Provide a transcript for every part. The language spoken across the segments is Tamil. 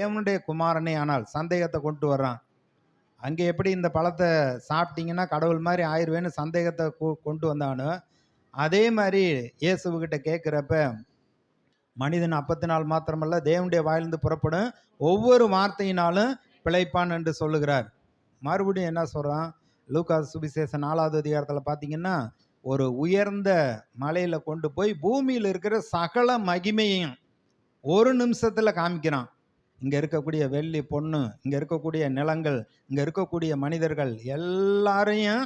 தேவனுடைய குமாரனே ஆனால் சந்தேகத்தை கொண்டு வர்றான். அங்கே எப்படி இந்த பழத்தை சாப்பிட்டீங்கன்னா கடவுள் மாதிரி ஆயிடுவேன்னு சந்தேகத்தை கொண்டு வந்தானோ, அதே மாதிரி இயேசுகிட்ட கேட்குறப்ப மனிதன் அப்பத்தினால் மாத்திரமல்ல தேவனுடைய வாயிலிருந்து புறப்படும் ஒவ்வொரு வார்த்தையினாலும் பிழைப்பான் என்று சொல்லுகிறார். மறுபடியும் என்ன சொல்றான்? லூக்கா சுவிசேஷம் 4வது அதிகாரத்தில் பார்த்தீங்கன்னா, ஒரு உயர்ந்த மலையில கொண்டு போய் பூமியில் இருக்கிற சகல மகிமையும் ஒரு நிமிஷத்துல காமிக்கிறான். இங்க இருக்கக்கூடிய வெள்ளி பொண்ணு, இங்க இருக்கக்கூடிய நிலங்கள், இங்க இருக்கக்கூடிய மனிதர்கள் எல்லாரையும்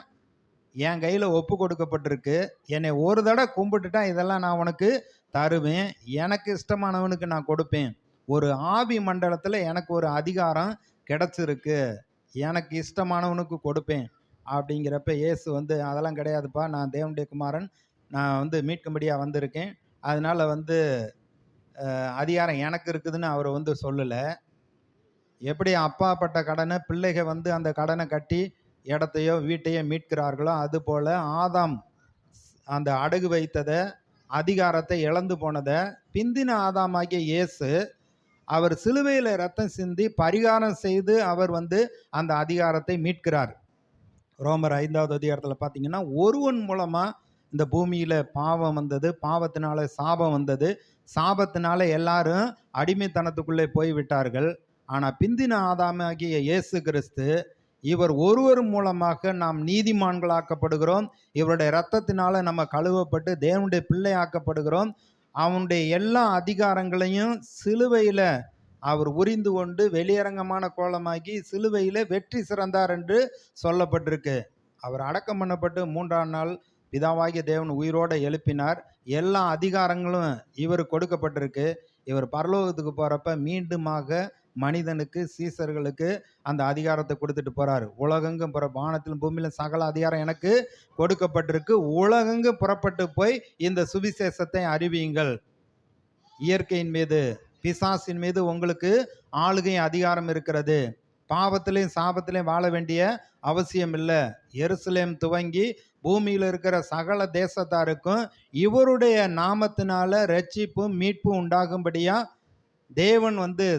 என் கையில ஒப்பு கொடுக்கப்பட்டிருக்கு. என்னை ஒரு தடவை கும்பிட்டுட்டா இதெல்லாம் நான் உனக்கு தருவேன். எனக்கு இஷ்டமானவனுக்கு நான் கொடுப்பேன். ஒரு ஆவி மண்டலத்துல எனக்கு ஒரு அதிகாரம் கிடைச்சிருக்கு. எனக்கு இஷ்டமானவனுக்கு கொடுப்பேன் அப்படிங்கிறப்ப இயேசு அதெல்லாம் கிடையாதுப்பா, நான் தேவனுடைய குமாரன், நான் மீட்கும்படியா வந்திருக்கேன், அதனால அதிகாரம் எனக்கு இருக்குதுன்னு அவர் சொல்லலை. எப்படி அப்பாப்பட்ட கடனை பிள்ளைக அந்த கடனை கட்டி இடத்தையோ வீட்டையோ மீட்கிறார்களோ, அது போல ஆதாம் அந்த அடகு வைத்ததை அதிகாரத்தை இழந்து போனதை பிந்தின ஆதாமாகிய இயேசு அவர் சிலுவையில் ரத்தம் சிந்தி பரிகாரம் செய்து அவர் அந்த அதிகாரத்தை மீட்கிறார். ரோமர் 5வது அதிகாரத்தில் பார்த்தீங்கன்னா, ஒருவன் மூலமா இந்த பூமியில பாவம் வந்தது, பாவத்தினால சாபம் வந்தது, சாபத்தினால எல்லாரும் அடிமைத்தனத்துக்குள்ளே போய்விட்டார்கள். ஆனா பிந்தின ஆதாமாகிய இயேசு கிறிஸ்து இவர் ஒருவர் மூலமாக நாம் நீதிமான்களாக்கப்படுகிறோம். இவருடைய இரத்தத்தினால நம்ம கழுவப்பட்டு தேவனுடைய பிள்ளை ஆக்கப்படுகிறோம். அவனுடைய எல்லா அதிகாரங்களையும் சிலுவையில அவர் உரிந்து கொண்டு வெளியரங்கமான கோலமாகி சிலுவையில வெற்றி சிறந்தார் என்று சொல்லப்பட்டிருக்கு. அவர் அடக்கம் பண்ணப்பட்டு 3ஆம் நாள் பிதாவாகிய தேவன் உயிரோடு எழுப்பினார். எல்லா அதிகாரங்களும் இவர் கொடுக்கப்பட்டிருக்கு. இவர் பரலோகத்துக்கு போறப்ப மீண்டுமாக மனிதனுக்கு சீசர்களுக்கு அந்த அதிகாரத்தை கொடுத்துட்டு போறாரு. உலகெங்கும் வானத்திலும் பூமியிலும் சகல அதிகாரம் எனக்கு கொடுக்கப்பட்டிருக்கு, உலகெங்கும் புறப்பட்டு போய் இந்த சுவிசேஷத்தை அறிவியுங்கள். இயற்கையின் மீது பிசாசின் மீது உங்களுக்கு ஆளுகை அதிகாரம் இருக்கிறது. பாவத்திலையும் சாபத்திலையும் வாழ வேண்டிய அவசியம் இல்லை. எருசலேம் துவங்கி பூமியில் இருக்கிற சகல தேசத்தாருக்கும் இவருடைய நாமத்தினால ரட்சிப்பும் மீட்பும் உண்டாகும்படியா தேவன்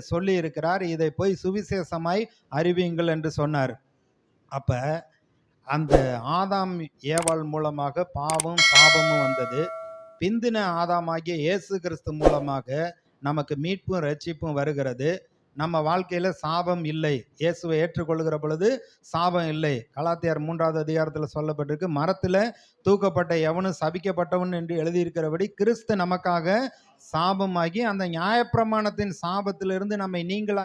சொல்லி இருக்கிறார். இதை போய் சுவிசேஷமாய் அறிவியுங்கள் என்று சொன்னார். அப்ப அந்த ஆதாம் ஏவாள் மூலமாக பாவம் சாபமும் வந்தது. பிந்தின ஆதாமாகிய இயேசு கிறிஸ்து மூலமாக நமக்கு மீட்பும் ரட்சிப்பும் வருகிறது. நம்ம வாழ்க்கையில சாபம் இல்லை. இயேசுவை ஏற்றுக்கொள்கிற பொழுது சாபம் இல்லை. கலாத்தியர் 3வது அதிகாரத்தில் சொல்லப்பட்டிருக்கு, மரத்தில் தூக்கப்பட்ட எவனும் சபிக்கப்பட்டவன் என்று எழுதியிருக்கிறபடி கிறிஸ்து நமக்காக சாபமாகி அந்த நியாயப்பிரமாணத்தின் சாபத்திலிருந்து நம்மை நீங்களா